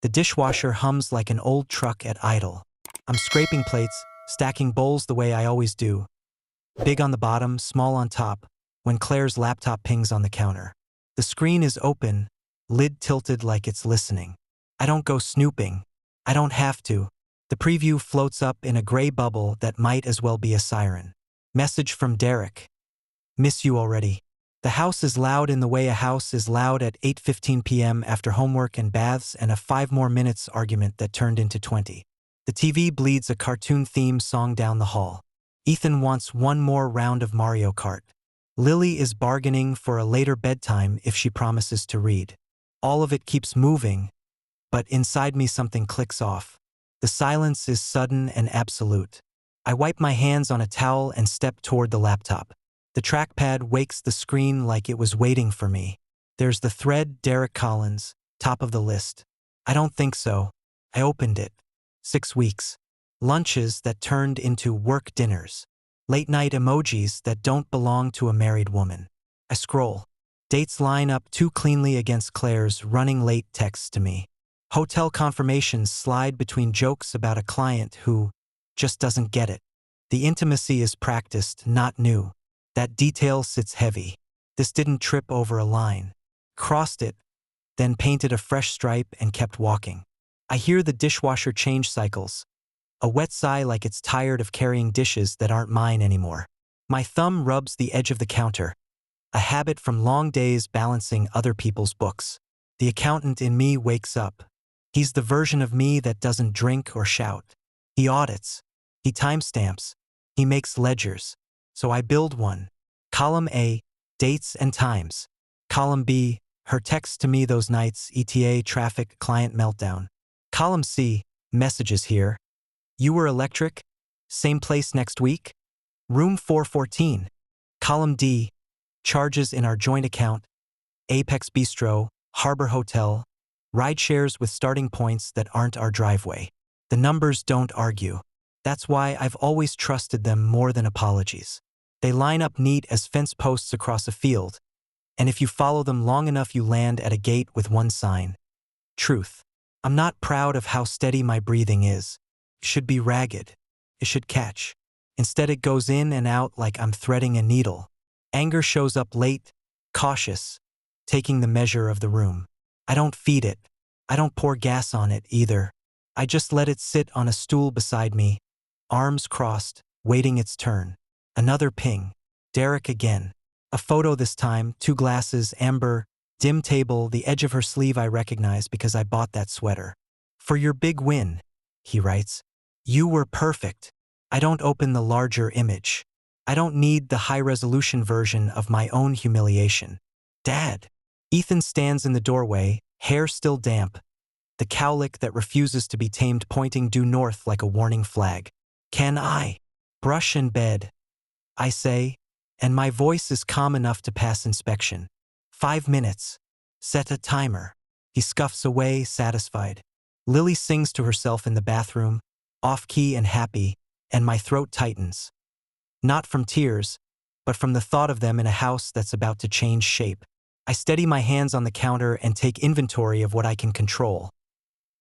The dishwasher hums like an old truck at idle. I'm scraping plates, stacking bowls the way I always do. Big on the bottom, small on top, when Claire's laptop pings on the counter. The screen is open, lid tilted like it's listening. I don't go snooping. I don't have to. The preview floats up in a gray bubble that might as well be a siren. Message from Derek. Miss you already. The house is loud in the way a house is loud at 8:15 p.m. after homework and baths and a 5 more minutes argument that turned into 20. The TV bleeds a cartoon theme song down the hall. Ethan wants one more round of Mario Kart. Lily is bargaining for a later bedtime if she promises to read. All of it keeps moving, but inside me something clicks off. The silence is sudden and absolute. I wipe my hands on a towel and step toward the laptop. The trackpad wakes the screen like it was waiting for me. There's the thread, Derek Collins, top of the list. I don't think so. I opened it. 6 weeks. Lunches that turned into work dinners. Late-night emojis that don't belong to a married woman. I scroll. Dates line up too cleanly against Claire's running late texts to me. Hotel confirmations slide between jokes about a client who just doesn't get it. The intimacy is practiced, not new. That detail sits heavy. This didn't trip over a line. Crossed it, then painted a fresh stripe and kept walking. I hear the dishwasher change cycles. A wet sigh like it's tired of carrying dishes that aren't mine anymore. My thumb rubs the edge of the counter. A habit from long days balancing other people's books. The accountant in me wakes up. He's the version of me that doesn't drink or shout. He audits. He timestamps. He makes ledgers. So I build one. Column A, dates and times. Column B, her texts to me those nights, ETA, traffic, client meltdown. Column C, messages here. You were electric? Same place next week? Room 414. Column D, charges in our joint account. Apex Bistro, Harbor Hotel. Ride shares with starting points that aren't our driveway. The numbers don't argue. That's why I've always trusted them more than apologies. They line up neat as fence posts across a field, and if you follow them long enough you land at a gate with one sign. Truth. I'm not proud of how steady my breathing is. It should be ragged. It should catch. Instead it goes in and out like I'm threading a needle. Anger shows up late, cautious, taking the measure of the room. I don't feed it. I don't pour gas on it either. I just let it sit on a stool beside me, arms crossed, waiting its turn. Another ping. Derek again. A photo this time, 2 glasses, amber, dim table, the edge of her sleeve I recognize because I bought that sweater. For your big win, he writes. You were perfect. I don't open the larger image. I don't need the high-resolution version of my own humiliation. Dad. Ethan stands in the doorway, hair still damp, the cowlick that refuses to be tamed pointing due north like a warning flag. Can I? Brush and bed, I say, and my voice is calm enough to pass inspection. 5 minutes. Set a timer. He scuffs away, satisfied. Lily sings to herself in the bathroom, off-key and happy, and my throat tightens. Not from tears, but from the thought of them in a house that's about to change shape. I steady my hands on the counter and take inventory of what I can control.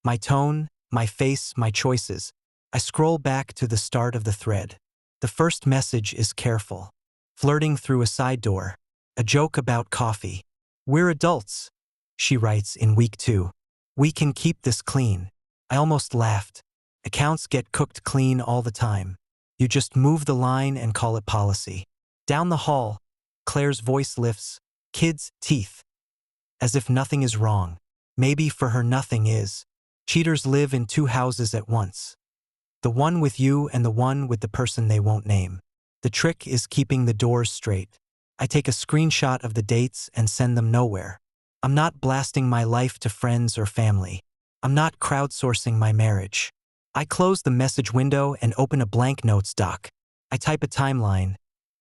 My tone, my face, my choices. I scroll back to the start of the thread. The first message is careful. Flirting through a side door. A joke about coffee. We're adults, she writes in week 2. We can keep this clean. I almost laughed. Accounts get cooked clean all the time. You just move the line and call it policy. Down the hall, Claire's voice lifts. Kids' teeth. As if nothing is wrong. Maybe for her nothing is. Cheaters live in 2 houses at once. The one with you and the one with the person they won't name. The trick is keeping the doors straight. I take a screenshot of the dates and send them nowhere. I'm not blasting my life to friends or family. I'm not crowdsourcing my marriage. I close the message window and open a blank notes doc. I type a timeline.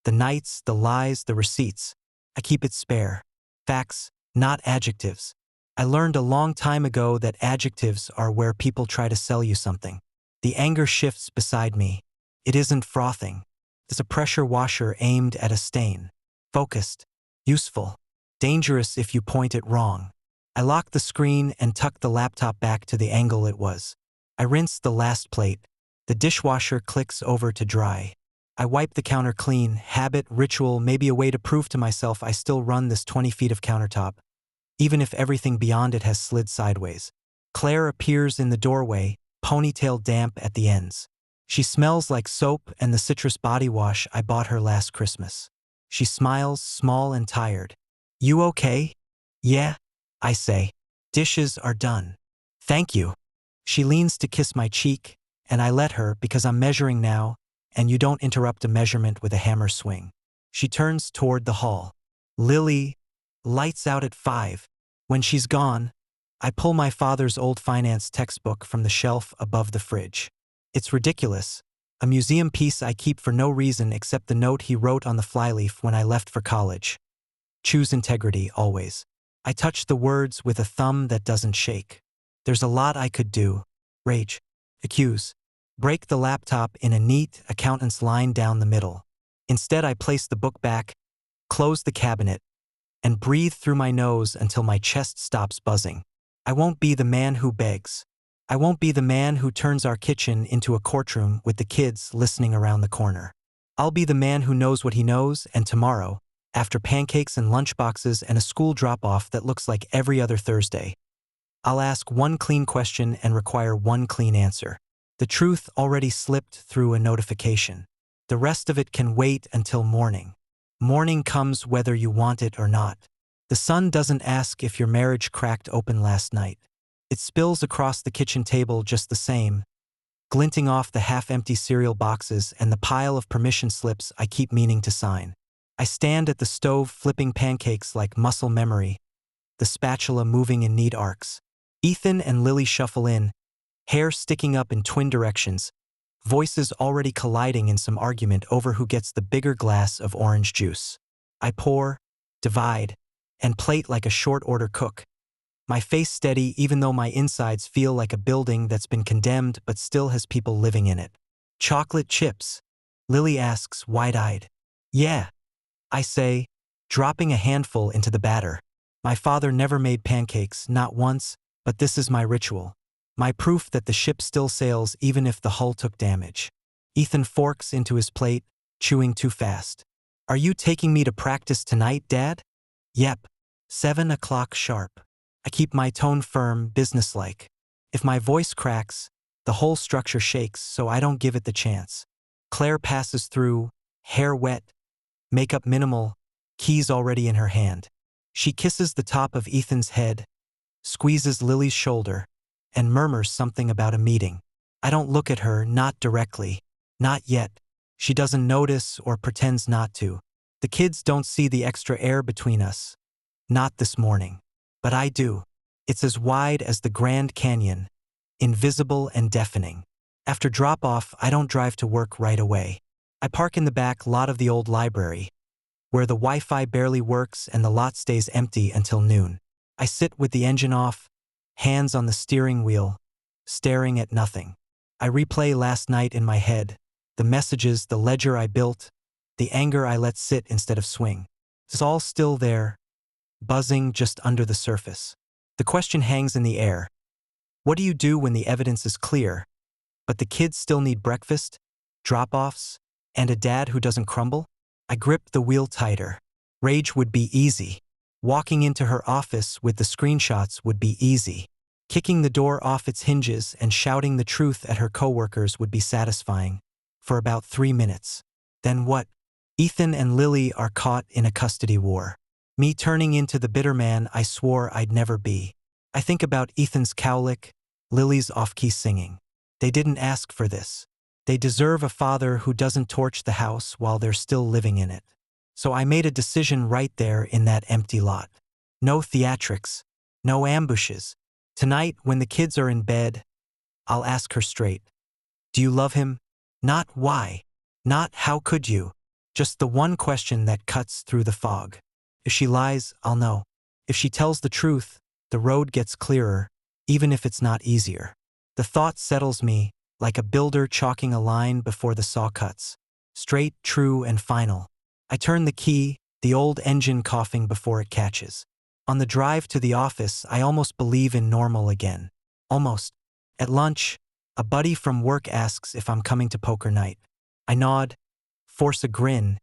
The nights, the lies, the receipts. I keep it spare. Facts, not adjectives. I learned a long time ago that adjectives are where people try to sell you something. The anger shifts beside me. It isn't frothing. It's a pressure washer aimed at a stain. Focused. Useful. Dangerous if you point it wrong. I lock the screen and tuck the laptop back to the angle it was. I rinse the last plate. The dishwasher clicks over to dry. I wipe the counter clean, habit, ritual, maybe a way to prove to myself I still run this 20 feet of countertop, even if everything beyond it has slid sideways. Claire appears in the doorway, ponytail damp at the ends. She smells like soap and the citrus body wash I bought her last Christmas. She smiles, small and tired. You okay? Yeah, I say. Dishes are done. Thank you. She leans to kiss my cheek, and I let her because I'm measuring now, and you don't interrupt a measurement with a hammer swing. She turns toward the hall. Lily, lights out at 5. When she's gone, I pull my father's old finance textbook from the shelf above the fridge. It's ridiculous, a museum piece I keep for no reason except the note he wrote on the flyleaf when I left for college. Choose integrity, always. I touch the words with a thumb that doesn't shake. There's a lot I could do. Rage. Accuse. Break the laptop in a neat, accountant's line down the middle. Instead, I place the book back, close the cabinet, and breathe through my nose until my chest stops buzzing. I won't be the man who begs. I won't be the man who turns our kitchen into a courtroom with the kids listening around the corner. I'll be the man who knows what he knows, and tomorrow, after pancakes and lunchboxes and a school drop-off that looks like every other Thursday, I'll ask one clean question and require one clean answer. The truth already slipped through a notification. The rest of it can wait until morning. Morning comes whether you want it or not. The sun doesn't ask if your marriage cracked open last night. It spills across the kitchen table just the same, glinting off the half-empty cereal boxes and the pile of permission slips I keep meaning to sign. I stand at the stove flipping pancakes like muscle memory, the spatula moving in neat arcs. Ethan and Lily shuffle in, hair sticking up in twin directions, voices already colliding in some argument over who gets the bigger glass of orange juice. I pour, divide, and plate like a short-order cook. My face steady even though my insides feel like a building that's been condemned but still has people living in it. Chocolate chips? Lily asks, wide-eyed. Yeah, I say, dropping a handful into the batter. My father never made pancakes, not once, but this is my ritual. My proof that the ship still sails even if the hull took damage. Ethan forks into his plate, chewing too fast. Are you taking me to practice tonight, Dad? Yep. 7 o'clock sharp. I keep my tone firm, businesslike. If my voice cracks, the whole structure shakes, so I don't give it the chance. Claire passes through, hair wet, makeup minimal, keys already in her hand. She kisses the top of Ethan's head, squeezes Lily's shoulder, and murmurs something about a meeting. I don't look at her, not directly. Not yet. She doesn't notice or pretends not to. The kids don't see the extra air between us. Not this morning. But I do. It's as wide as the Grand Canyon, invisible and deafening. After drop-off, I don't drive to work right away. I park in the back lot of the old library, where the Wi-Fi barely works and the lot stays empty until noon. I sit with the engine off, hands on the steering wheel, staring at nothing. I replay last night in my head, the messages, the ledger I built, the anger I let sit instead of swing. It's all still there, buzzing just under the surface. The question hangs in the air. What do you do when the evidence is clear, but the kids still need breakfast, drop-offs, and a dad who doesn't crumble? I grip the wheel tighter. Rage would be easy. Walking into her office with the screenshots would be easy. Kicking the door off its hinges and shouting the truth at her coworkers would be satisfying. For about 3 minutes. Then what? Ethan and Lily are caught in a custody war. Me turning into the bitter man I swore I'd never be. I think about Ethan's cowlick, Lily's off-key singing. They didn't ask for this. They deserve a father who doesn't torch the house while they're still living in it. So I made a decision right there in that empty lot. No theatrics. No ambushes. Tonight, when the kids are in bed, I'll ask her straight. Do you love him? Not why. Not how could you. Just the one question that cuts through the fog. If she lies, I'll know. If she tells the truth, the road gets clearer, even if it's not easier. The thought settles me, like a builder chalking a line before the saw cuts. Straight, true, and final. I turn the key, the old engine coughing before it catches. On the drive to the office, I almost believe in normal again. Almost. At lunch, a buddy from work asks if I'm coming to poker night. I nod, force a grin,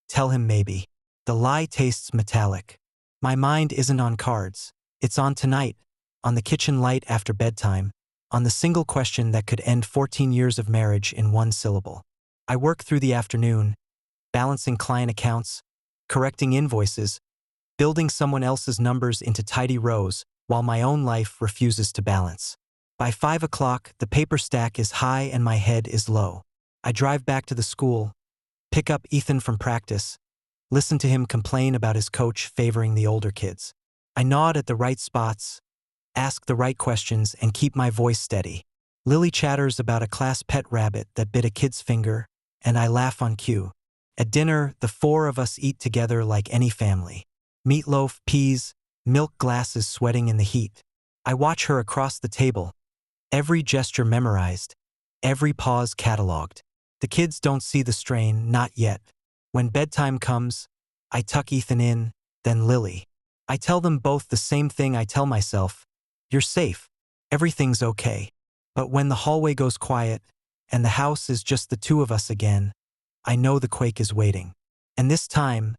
tell him maybe. The lie tastes metallic. My mind isn't on cards. It's on tonight, on the kitchen light after bedtime, on the single question that could end 14 years of marriage in one syllable. I work through the afternoon, balancing client accounts, correcting invoices, building someone else's numbers into tidy rows while my own life refuses to balance. By 5 o'clock, the paper stack is high and my head is low. I drive back to the school, pick up Ethan from practice, listen to him complain about his coach favoring the older kids. I nod at the right spots, ask the right questions, and keep my voice steady. Lily chatters about a class pet rabbit that bit a kid's finger, and I laugh on cue. At dinner, the four of us eat together like any family. Meatloaf, peas, milk glasses sweating in the heat. I watch her across the table, every gesture memorized, every pause cataloged. The kids don't see the strain, not yet. When bedtime comes, I tuck Ethan in, then Lily. I tell them both the same thing I tell myself. You're safe. Everything's okay. But when the hallway goes quiet, and the house is just the two of us again, I know the quake is waiting. And this time,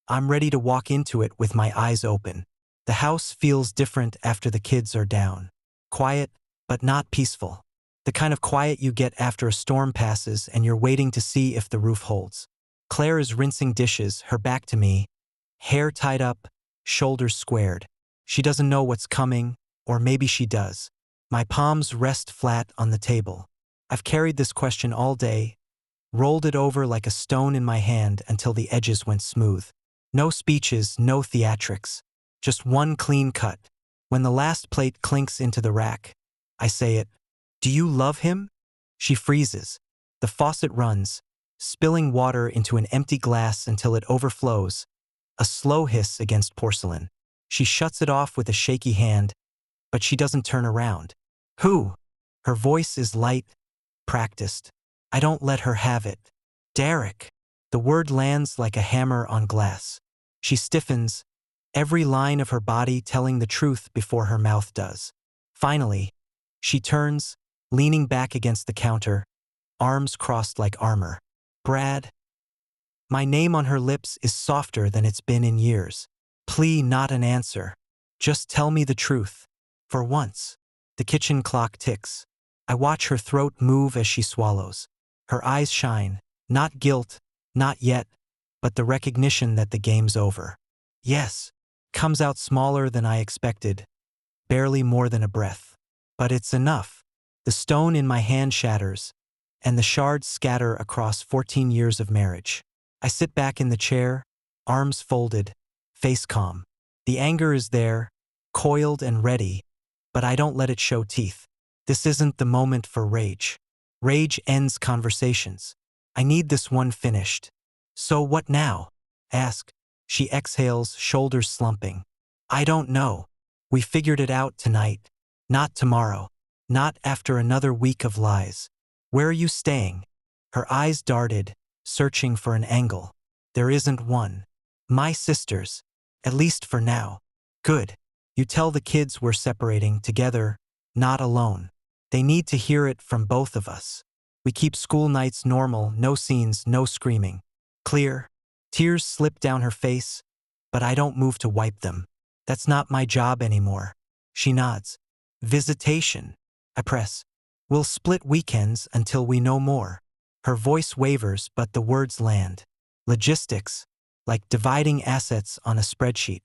I'm ready to walk into it with my eyes open. The house feels different after the kids are down. Quiet, but not peaceful. The kind of quiet you get after a storm passes and you're waiting to see if the roof holds. Claire is rinsing dishes, her back to me, hair tied up, shoulders squared. She doesn't know what's coming, or maybe she does. My palms rest flat on the table. I've carried this question all day, rolled it over like a stone in my hand until the edges went smooth. No speeches, no theatrics. Just one clean cut. When the last plate clinks into the rack, I say it. Do you love him? She freezes. The faucet runs, spilling water into an empty glass until it overflows. A slow hiss against porcelain. She shuts it off with a shaky hand, but she doesn't turn around. Who? Her voice is light, practiced. I don't let her have it. Derek. The word lands like a hammer on glass. She stiffens, every line of her body telling the truth before her mouth does. Finally, she turns, leaning back against the counter, arms crossed like armor. Brad. My name on her lips is softer than it's been in years. Plea, not an answer. Just tell me the truth. For once. The kitchen clock ticks. I watch her throat move as she swallows. Her eyes shine, not guilt, not yet, but the recognition that the game's over. Yes. Comes out smaller than I expected, barely more than a breath. But it's enough. The stone in my hand shatters, and the shards scatter across 14 years of marriage. I sit back in the chair, arms folded, face calm. The anger is there, coiled and ready, but I don't let it show teeth. This isn't the moment for rage. Rage ends conversations. I need this one finished. So what now? Ask. She exhales, shoulders slumping. I don't know. We figured it out tonight. Not tomorrow. Not after another week of lies. Where are you staying? Her eyes darted, searching for an angle. There isn't one. My sister's. At least for now. Good. You tell the kids we're separating together, not alone. They need to hear it from both of us. We keep school nights normal, no scenes, no screaming. Clear? Tears slip down her face, but I don't move to wipe them. That's not my job anymore. She nods. Visitation. I press. We'll split weekends until we know more. Her voice wavers, but the words land. Logistics. Like dividing assets on a spreadsheet.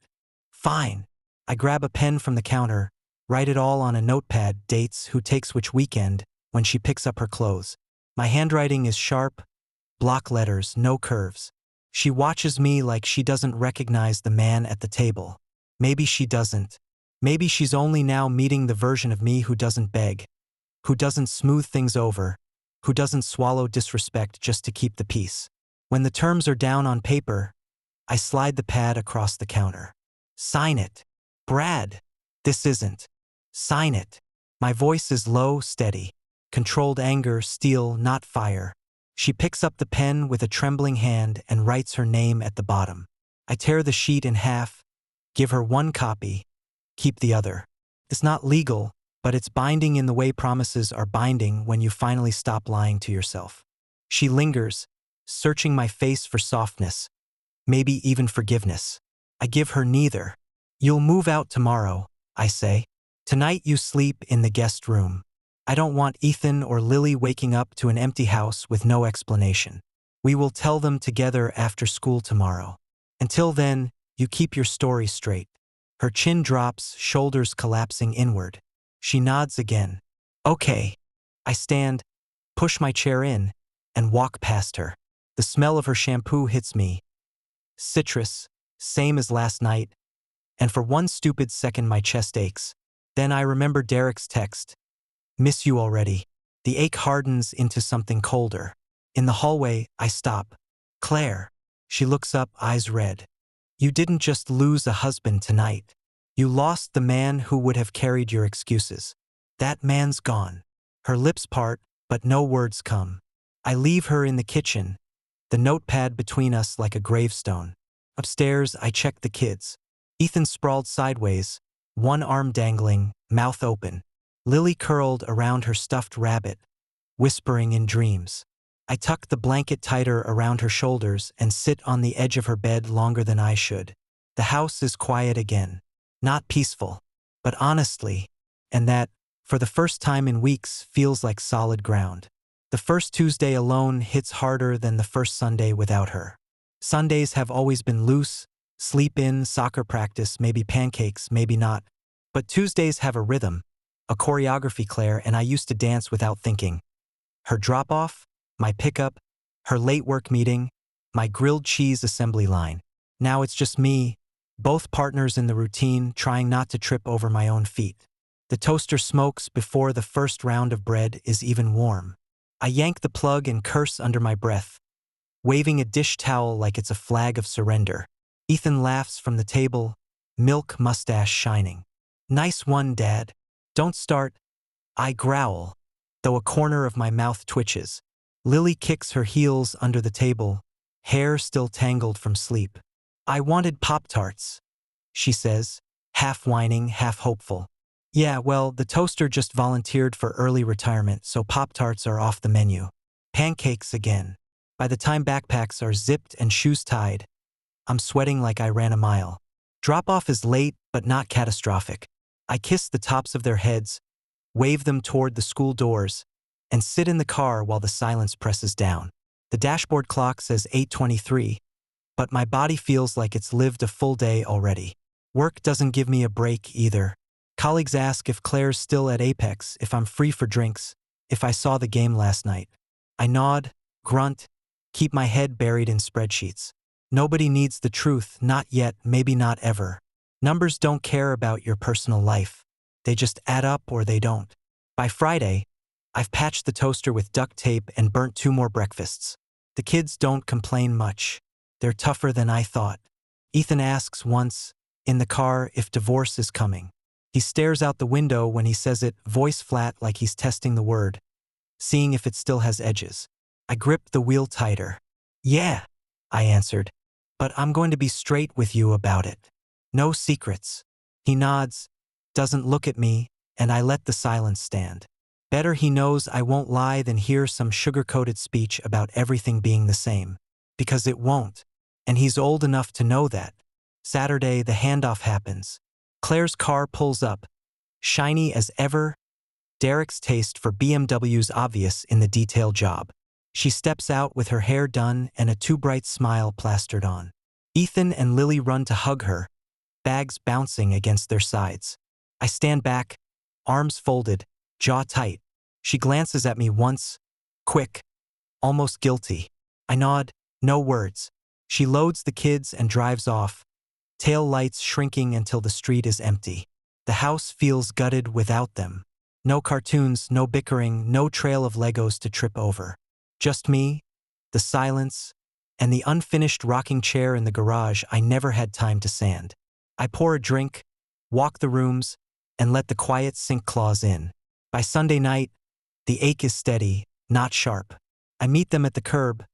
Fine. I grab a pen from the counter, write it all on a notepad, dates, who takes which weekend, when she picks up her clothes. My handwriting is sharp, block letters, no curves. She watches me like she doesn't recognize the man at the table. Maybe she doesn't. Maybe she's only now meeting the version of me who doesn't beg, who doesn't smooth things over, who doesn't swallow disrespect just to keep the peace. When the terms are down on paper, I slide the pad across the counter. Sign it. Brad. This isn't. Sign it. My voice is low, steady. Controlled anger, steel, not fire. She picks up the pen with a trembling hand and writes her name at the bottom. I tear the sheet in half, Give her one copy, keep the other. It's not legal, but it's binding in the way promises are binding when you finally stop lying to yourself. She lingers, searching my face for softness, maybe even forgiveness. I give her neither. You'll move out tomorrow, I say. Tonight you sleep in the guest room. I don't want Ethan or Lily waking up to an empty house with no explanation. We will tell them together after school tomorrow. Until then, you keep your story straight. Her chin drops, shoulders collapsing inward. She nods again. Okay. I stand, push my chair in, and walk past her. The smell of her shampoo hits me. Citrus, same as last night, and for one stupid second my chest aches. Then I remember Derek's text. Miss you already. The ache hardens into something colder. In the hallway, I stop. Claire. She looks up, eyes red. You didn't just lose a husband tonight. You lost the man who would have carried your excuses. That man's gone. Her lips part, but no words come. I leave her in the kitchen, the notepad between us like a gravestone. Upstairs, I check the kids. Ethan sprawled sideways, one arm dangling, mouth open. Lily curled around her stuffed rabbit, whispering in dreams. I tuck the blanket tighter around her shoulders and sit on the edge of her bed longer than I should. The house is quiet again. Not peaceful, but honestly, and that, for the first time in weeks, feels like solid ground. The first Tuesday alone hits harder than the first Sunday without her. Sundays have always been loose, sleep in, soccer practice, maybe pancakes, maybe not. But Tuesdays have a rhythm, a choreography, Claire, and I used to dance without thinking. Her drop-off, my pickup, her late work meeting, my grilled cheese assembly line. Now it's just me, both partners in the routine, trying not to trip over my own feet. The toaster smokes before the first round of bread is even warm. I yank the plug and curse under my breath, waving a dish towel like it's a flag of surrender. Ethan laughs from the table, milk mustache shining. Nice one, Dad. Don't start. I growl, though a corner of my mouth twitches. Lily kicks her heels under the table, hair still tangled from sleep. I wanted Pop-Tarts, she says, half whining, half hopeful. Yeah, well, the toaster just volunteered for early retirement, so Pop-Tarts are off the menu. Pancakes again. By the time backpacks are zipped and shoes tied, I'm sweating like I ran a mile. Drop-off is late, but not catastrophic. I kiss the tops of their heads, wave them toward the school doors, and sit in the car while the silence presses down. The dashboard clock says 8:23, but my body feels like it's lived a full day already. Work doesn't give me a break either. Colleagues ask if Claire's still at Apex, if I'm free for drinks, if I saw the game last night. I nod, grunt, keep my head buried in spreadsheets. Nobody needs the truth, not yet, maybe not ever. Numbers don't care about your personal life. They just add up or they don't. By Friday, I've patched the toaster with duct tape and burnt 2 more breakfasts. The kids don't complain much. They're tougher than I thought. Ethan asks once, in the car, if divorce is coming. He stares out the window when he says it, voice flat like he's testing the word, seeing if it still has edges. I grip the wheel tighter. Yeah, I answered, but I'm going to be straight with you about it. No secrets. He nods, doesn't look at me, and I let the silence stand. Better he knows I won't lie than hear some sugar-coated speech about everything being the same. Because it won't. And he's old enough to know that. Saturday, the handoff happens. Claire's car pulls up. Shiny as ever. Derek's taste for BMW's obvious in the detail job. She steps out with her hair done and a too bright smile plastered on. Ethan and Lily run to hug her, bags bouncing against their sides. I stand back, arms folded, jaw tight. She glances at me once, quick, almost guilty. I nod, no words. She loads the kids and drives off, tail lights shrinking until the street is empty. The house feels gutted without them. No cartoons, no bickering, no trail of Legos to trip over. Just me, the silence, and the unfinished rocking chair in the garage I never had time to sand. I pour a drink, walk the rooms, and let the quiet sink claws in. By Sunday night, the ache is steady, not sharp. I meet them at the curb,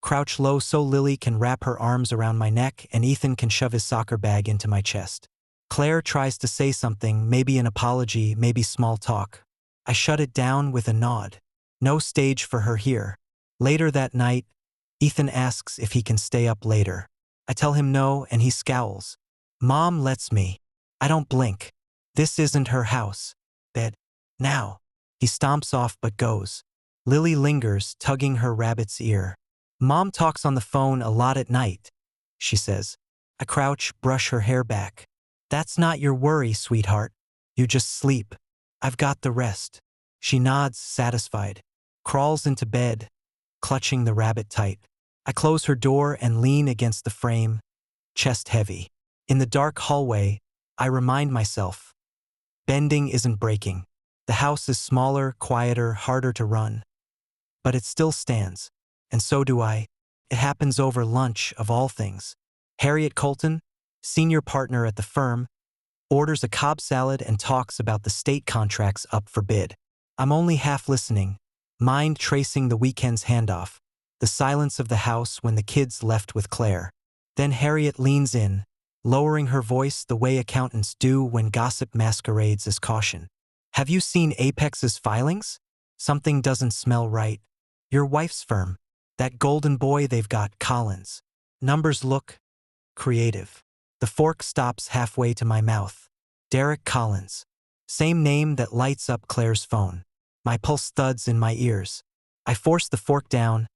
crouch low so Lily can wrap her arms around my neck and Ethan can shove his soccer bag into my chest. Claire tries to say something, maybe an apology, maybe small talk. I shut it down with a nod. No stage for her here. Later that night, Ethan asks if he can stay up later. I tell him no, and he scowls. Mom lets me. I don't blink. This isn't her house. Bed. Now. He stomps off but goes. Lily lingers, tugging her rabbit's ear. Mom talks on the phone a lot at night, she says. I crouch, brush her hair back. That's not your worry, sweetheart. You just sleep. I've got the rest. She nods, satisfied. Crawls into bed, clutching the rabbit tight. I close her door and lean against the frame, chest heavy. In the dark hallway, I remind myself, bending isn't breaking. The house is smaller, quieter, harder to run. But it still stands, and so do I. It happens over lunch, of all things. Harriet Colton, senior partner at the firm, orders a Cobb salad and talks about the state contracts up for bid. I'm only half listening, mind tracing the weekend's handoff, the silence of the house when the kids left with Claire. Then Harriet leans in, lowering her voice the way accountants do when gossip masquerades as caution. Have you seen Apex's filings? Something doesn't smell right. Your wife's firm. That golden boy they've got, Collins. Numbers look creative. The fork stops halfway to my mouth. Derek Collins. Same name that lights up Claire's phone. My pulse thuds in my ears. I force the fork down,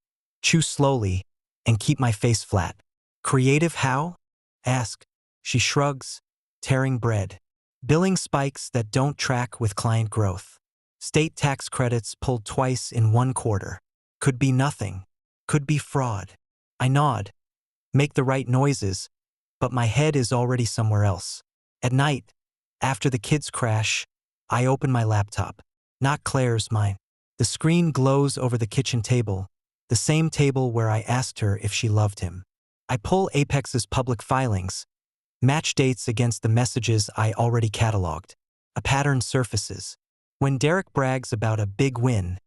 chew slowly, and keep my face flat. Creative how? Ask. She shrugs, tearing bread. Billing spikes that don't track with client growth. State tax credits pulled twice in one quarter. Could be nothing. Could be fraud. I nod, make the right noises, but my head is already somewhere else. At night, after the kids crash, I open my laptop. Not Claire's, mine. The screen glows over the kitchen table, the same table where I asked her if she loved him. I pull Apex's public filings, match dates against the messages I already cataloged. A pattern surfaces. When Derek brags about a big win,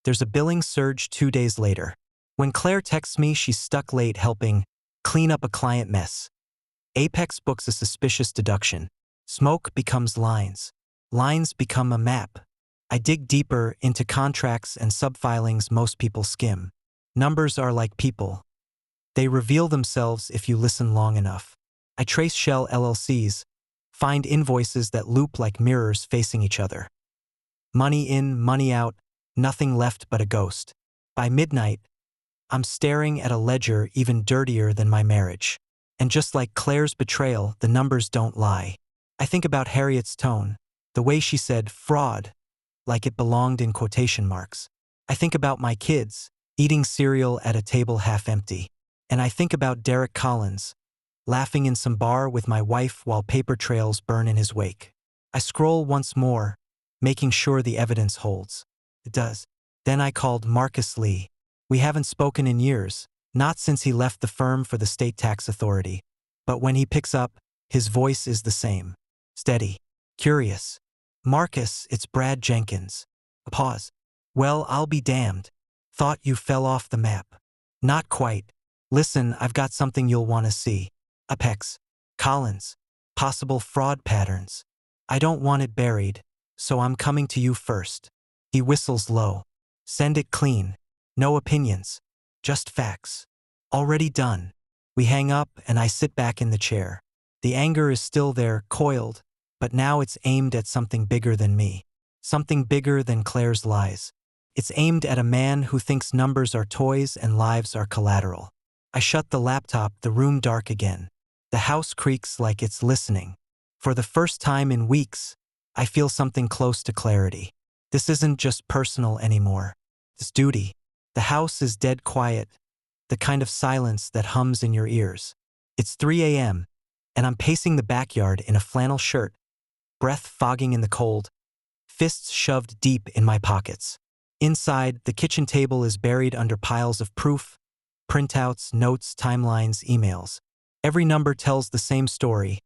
there's a billing surge 2 days later. When Claire texts me she's stuck late helping clean up a client mess. Apex books a suspicious deduction. Smoke becomes lines. Lines become a map. I dig deeper into contracts and subfilings most people skim. Numbers are like people. They reveal themselves if you listen long enough. I trace shell LLCs, find invoices that loop like mirrors facing each other. Money in, money out, nothing left but a ghost. By midnight, I'm staring at a ledger even dirtier than my marriage. And just like Claire's betrayal, the numbers don't lie. I think about Harriet's tone, the way she said fraud, like it belonged in quotation marks. I think about my kids, eating cereal at a table half empty. And I think about Derek Collins, laughing in some bar with my wife while paper trails burn in his wake. I scroll once more, making sure the evidence holds. It does. Then I called Marcus Lee. We haven't spoken in years, not since he left the firm for the state tax authority. But when he picks up, his voice is the same. Steady. Curious. Marcus, it's Brad Jenkins. A pause. Well, I'll be damned. Thought you fell off the map. Not quite. Listen, I've got something you'll want to see. Apex. Collins. Possible fraud patterns. I don't want it buried, so I'm coming to you first. He whistles low. Send it clean. No opinions. Just facts. Already done. We hang up and I sit back in the chair. The anger is still there, coiled, but now it's aimed at something bigger than me. Something bigger than Claire's lies. It's aimed at a man who thinks numbers are toys and lives are collateral. I shut the laptop, the room dark again. The house creaks like it's listening. For the first time in weeks, I feel something close to clarity. This isn't just personal anymore. It's duty. The house is dead quiet, the kind of silence that hums in your ears. It's 3 a.m., and I'm pacing the backyard in a flannel shirt, breath fogging in the cold, fists shoved deep in my pockets. Inside, the kitchen table is buried under piles of proof, printouts, notes, timelines, emails. Every number tells the same story.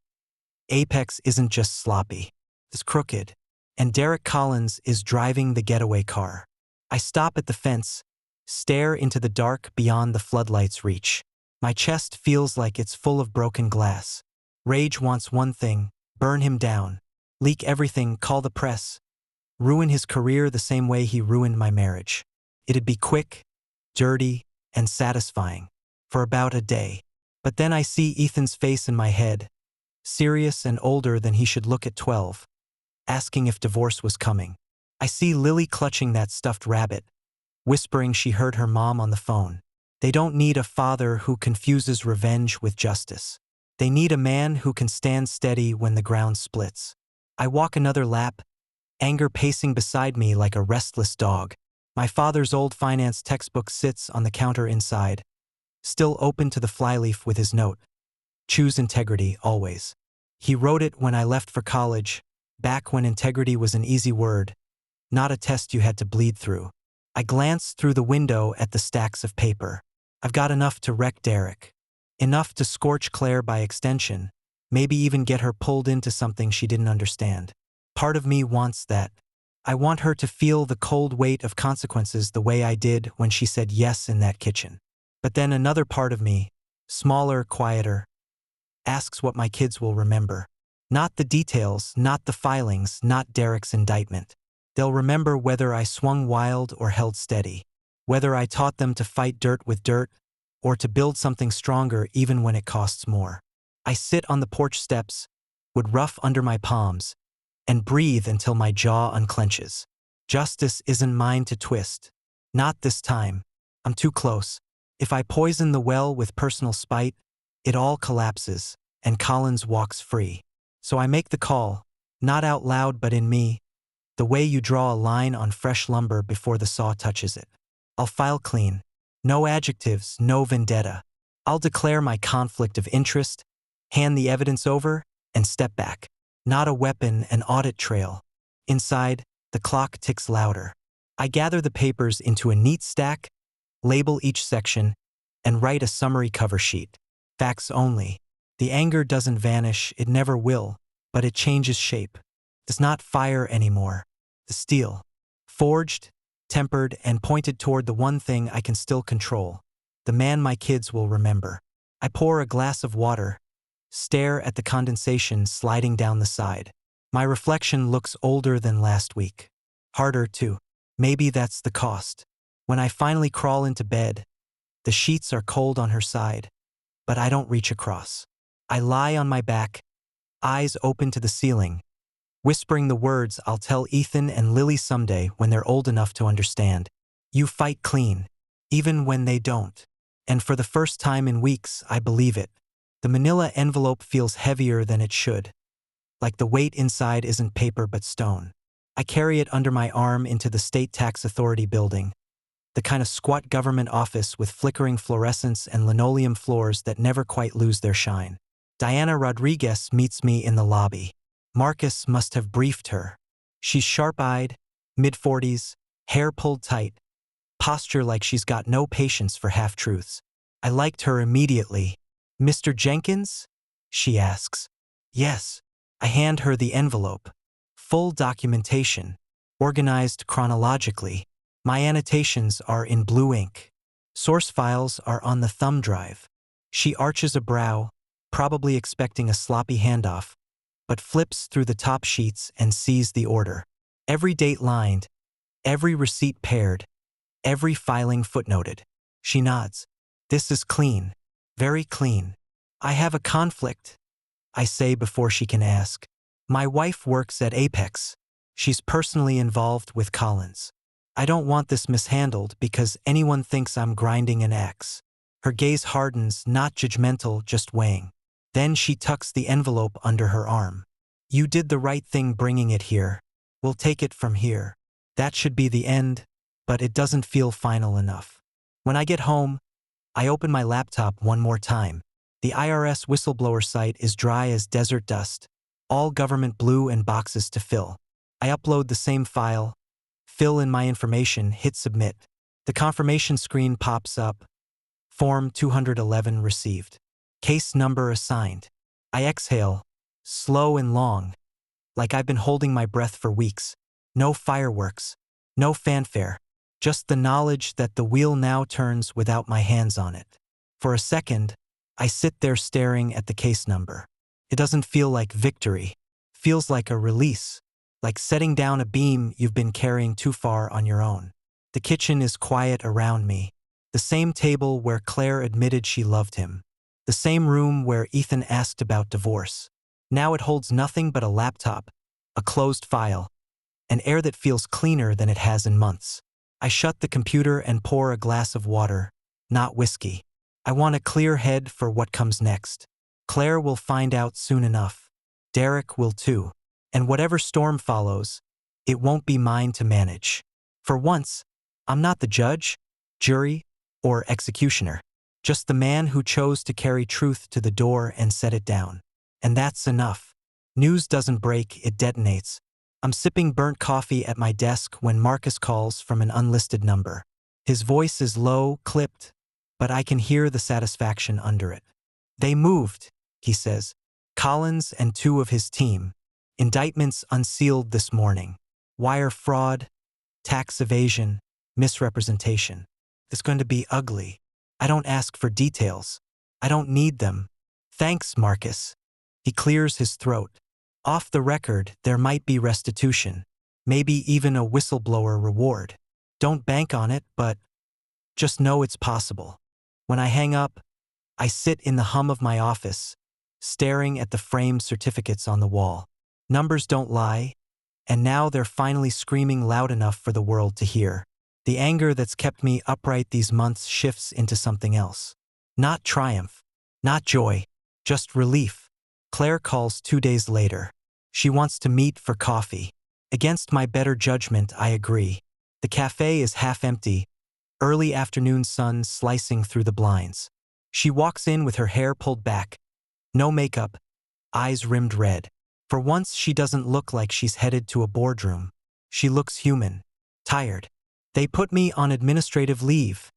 Apex isn't just sloppy. It's crooked. And Derek Collins is driving the getaway car. I stop at the fence, stare into the dark beyond the floodlight's reach. My chest feels like it's full of broken glass. Rage wants one thing, burn him down, leak everything, call the press, ruin his career the same way he ruined my marriage. It'd be quick, dirty, and satisfying. For about a day. But then I see Ethan's face in my head, serious and older than he should look at 12, asking if divorce was coming. I see Lily clutching that stuffed rabbit, whispering she heard her mom on the phone. They don't need a father who confuses revenge with justice. They need a man who can stand steady when the ground splits. I walk another lap, anger pacing beside me like a restless dog. My father's old finance textbook sits on the counter inside, still open to the flyleaf with his note. Choose integrity, always. He wrote it when I left for college, back when integrity was an easy word, not a test you had to bleed through. I glanced through the window at the stacks of paper. I've got enough to wreck Derek. Enough to scorch Claire by extension, maybe even get her pulled into something she didn't understand. Part of me wants that. I want her to feel the cold weight of consequences the way I did when she said yes in that kitchen. But then another part of me, smaller, quieter, asks what my kids will remember. Not the details, not the filings, not Derek's indictment. They'll remember whether I swung wild or held steady, whether I taught them to fight dirt with dirt, or to build something stronger even when it costs more. I sit on the porch steps, wood rough under my palms, and breathe until my jaw unclenches. Justice isn't mine to twist. Not this time. I'm too close. If I poison the well with personal spite, it all collapses, and Collins walks free. So I make the call, not out loud but in me, the way you draw a line on fresh lumber before the saw touches it. I'll file clean. No adjectives, no vendetta. I'll declare my conflict of interest, hand the evidence over, and step back. Not a weapon, an audit trail. Inside, the clock ticks louder. I gather the papers into a neat stack, label each section, and write a summary cover sheet. Facts only. The anger doesn't vanish, it never will, but it changes shape. It's not fire anymore. The steel. Forged, tempered, and pointed toward the one thing I can still control. The man my kids will remember. I pour a glass of water, stare at the condensation sliding down the side. My reflection looks older than last week. Harder, too. Maybe that's the cost. When I finally crawl into bed, the sheets are cold on her side, but I don't reach across. I lie on my back, eyes open to the ceiling, whispering the words I'll tell Ethan and Lily someday when they're old enough to understand. You fight clean, even when they don't. And for the first time in weeks, I believe it. The manila envelope feels heavier than it should, like the weight inside isn't paper but stone. I carry it under my arm into the State Tax Authority building, the kind of squat government office with flickering fluorescents and linoleum floors that never quite lose their shine. Diana Rodriguez meets me in the lobby. Marcus must have briefed her. She's sharp-eyed, mid-40s, hair pulled tight, posture like she's got no patience for half-truths. I liked her immediately. "Mr. Jenkins?" she asks. "Yes." I hand her the envelope. Full documentation, organized chronologically. My annotations are in blue ink. Source files are on the thumb drive. She arches a brow, probably expecting a sloppy handoff, but flips through the top sheets and sees the order. Every date lined, every receipt paired, every filing footnoted. She nods. "This is clean. Very clean." "I have a conflict," I say before she can ask. "My wife works at Apex. She's personally involved with Collins. I don't want this mishandled because anyone thinks I'm grinding an axe." Her gaze hardens, not judgmental, just weighing. Then she tucks the envelope under her arm. "You did the right thing bringing it here. We'll take it from here." That should be the end, but it doesn't feel final enough. When I get home, I open my laptop one more time. The IRS whistleblower site is dry as desert dust, all government blue and boxes to fill. I upload the same file, fill in my information, hit submit. The confirmation screen pops up. Form 211 received. Case number assigned. I exhale, slow and long, like I've been holding my breath for weeks. No fireworks, no fanfare, just the knowledge that the wheel now turns without my hands on it. For a second, I sit there staring at the case number. It doesn't feel like victory. feels like a release, like setting down a beam you've been carrying too far on your own. The kitchen is quiet around me. The same table where Claire admitted she loved him. The same room where Ethan asked about divorce. Now it holds nothing but a laptop, a closed file, an air that feels cleaner than it has in months. I shut the computer and pour a glass of water, not whiskey. I want a clear head for what comes next. Claire will find out soon enough. Derek will too. And whatever storm follows, it won't be mine to manage. For once, I'm not the judge, jury, or executioner. Just the man who chose to carry truth to the door and set it down. And that's enough. News doesn't break, it detonates. I'm sipping burnt coffee at my desk when Marcus calls from an unlisted number. His voice is low, clipped, but I can hear the satisfaction under it. They moved, he says. Collins and 2 of his team. Indictments unsealed this morning. Wire fraud, tax evasion, misrepresentation. It's going to be ugly. I don't ask for details. I don't need them. Thanks, Marcus. He clears his throat. Off the record, there might be restitution. Maybe even a whistleblower reward. Don't bank on it, but just know it's possible. When I hang up, I sit in the hum of my office, staring at the framed certificates on the wall. Numbers don't lie, and now they're finally screaming loud enough for the world to hear. The anger that's kept me upright these months shifts into something else. Not triumph, not joy, just relief. Claire calls 2 days later. She wants to meet for coffee. Against my better judgment, I agree. The cafe is half empty, early afternoon sun slicing through the blinds. She walks in with her hair pulled back, no makeup, eyes rimmed red. For once, she doesn't look like she's headed to a boardroom. She looks human, tired. They put me on administrative leave,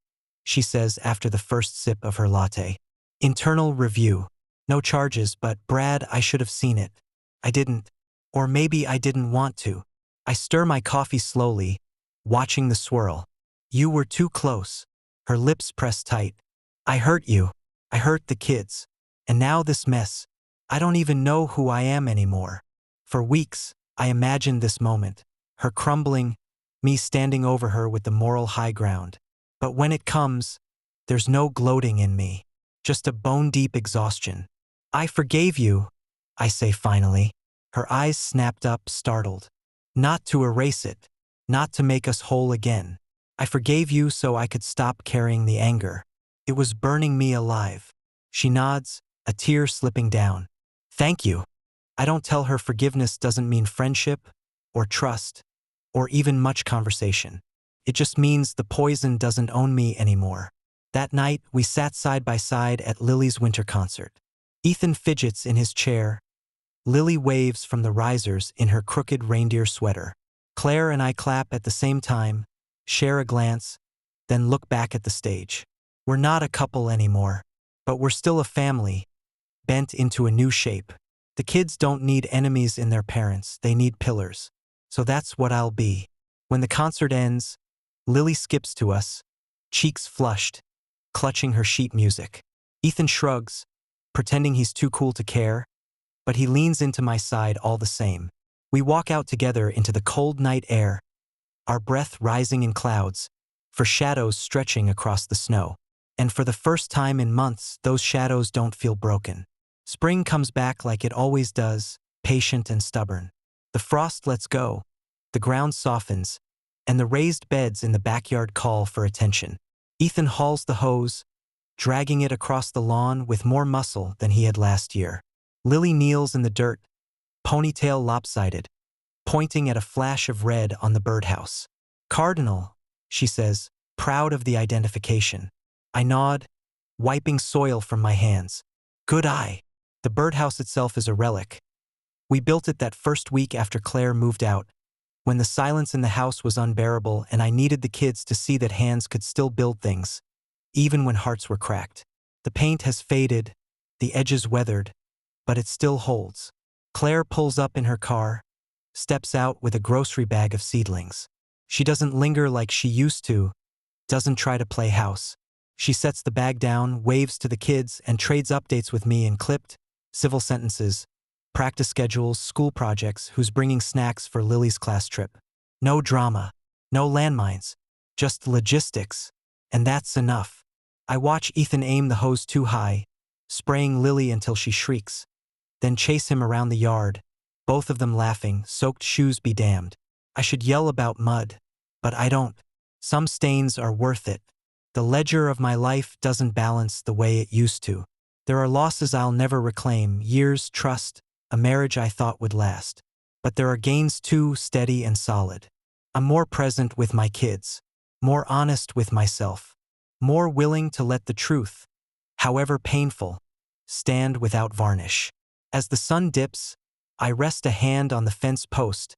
she says after the first sip of her latte. Internal review. No charges, but Brad, I should have seen it. I didn't. Or maybe I didn't want to. I stir my coffee slowly, watching the swirl. You were too close. Her lips press tight. I hurt you. I hurt the kids. And now this mess. I don't even know who I am anymore. For weeks, I imagined this moment. Her crumbling, me standing over her with the moral high ground. But when it comes, there's no gloating in me. Just a bone-deep exhaustion. I forgave you, I say finally. Her eyes snapped up, startled. Not to erase it. Not to make us whole again. I forgave you so I could stop carrying the anger. It was burning me alive. She nods, a tear slipping down. Thank you. I don't tell her forgiveness doesn't mean friendship, or trust, or even much conversation. It just means the poison doesn't own me anymore. That night, we sat side by side at Lily's winter concert. Ethan fidgets in his chair. Lily waves from the risers in her crooked reindeer sweater. Claire and I clap at the same time, share a glance, then look back at the stage. We're not a couple anymore, but we're still a family, bent into a new shape. The kids don't need enemies in their parents, they need pillars. So that's what I'll be. When the concert ends, Lily skips to us, cheeks flushed, clutching her sheet music. Ethan shrugs, pretending he's too cool to care, but he leans into my side all the same. We walk out together into the cold night air, our breath rising in clouds, for shadows stretching across the snow. And for the first time in months, those shadows don't feel broken. Spring comes back like it always does, patient and stubborn. The frost lets go, the ground softens, and the raised beds in the backyard call for attention. Ethan hauls the hose, dragging it across the lawn with more muscle than he had last year. Lily kneels in the dirt, ponytail lopsided, pointing at a flash of red on the birdhouse. Cardinal, she says, proud of the identification. I nod, wiping soil from my hands. Good eye. The birdhouse itself is a relic. We built it that first week after Claire moved out, when the silence in the house was unbearable and I needed the kids to see that hands could still build things, even when hearts were cracked. The paint has faded, the edges weathered, but it still holds. Claire pulls up in her car, steps out with a grocery bag of seedlings. She doesn't linger like she used to, doesn't try to play house. She sets the bag down, waves to the kids, and trades updates with me in clipped, civil sentences, Practice schedules, school projects, who's bringing snacks for Lily's class trip. No drama, no landmines, just logistics. And that's enough. I watch Ethan aim the hose too high, spraying Lily until she shrieks, then chase him around the yard, both of them laughing, soaked shoes be damned. I should yell about mud, but I don't. Some stains are worth it. The ledger of my life doesn't balance the way it used to. There are losses I'll never reclaim, years, trust, a marriage I thought would last. But there are gains too, steady and solid. I'm more present with my kids, more honest with myself, more willing to let the truth, however painful, stand without varnish. As the sun dips, I rest a hand on the fence post,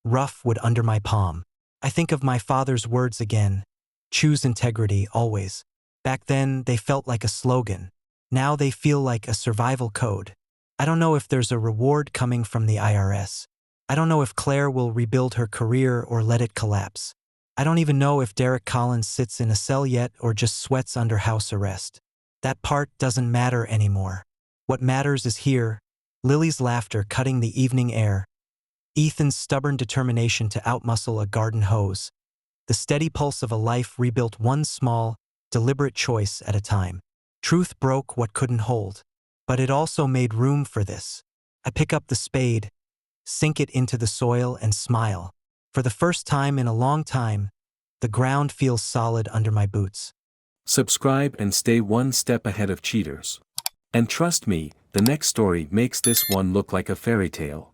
rough wood under my palm. I think of my father's words again, choose integrity always. Back then, they felt like a slogan. Now they feel like a survival code. I don't know if there's a reward coming from the IRS. I don't know if Claire will rebuild her career or let it collapse. I don't even know if Derek Collins sits in a cell yet or just sweats under house arrest. That part doesn't matter anymore. What matters is here, Lily's laughter cutting the evening air, Ethan's stubborn determination to outmuscle a garden hose, the steady pulse of a life rebuilt one small, deliberate choice at a time. Truth broke what couldn't hold, but it also made room for this. I pick up the spade, sink it into the soil and smile. For the first time in a long time, the ground feels solid under my boots. Subscribe and stay one step ahead of cheaters. And trust me, the next story makes this one look like a fairy tale.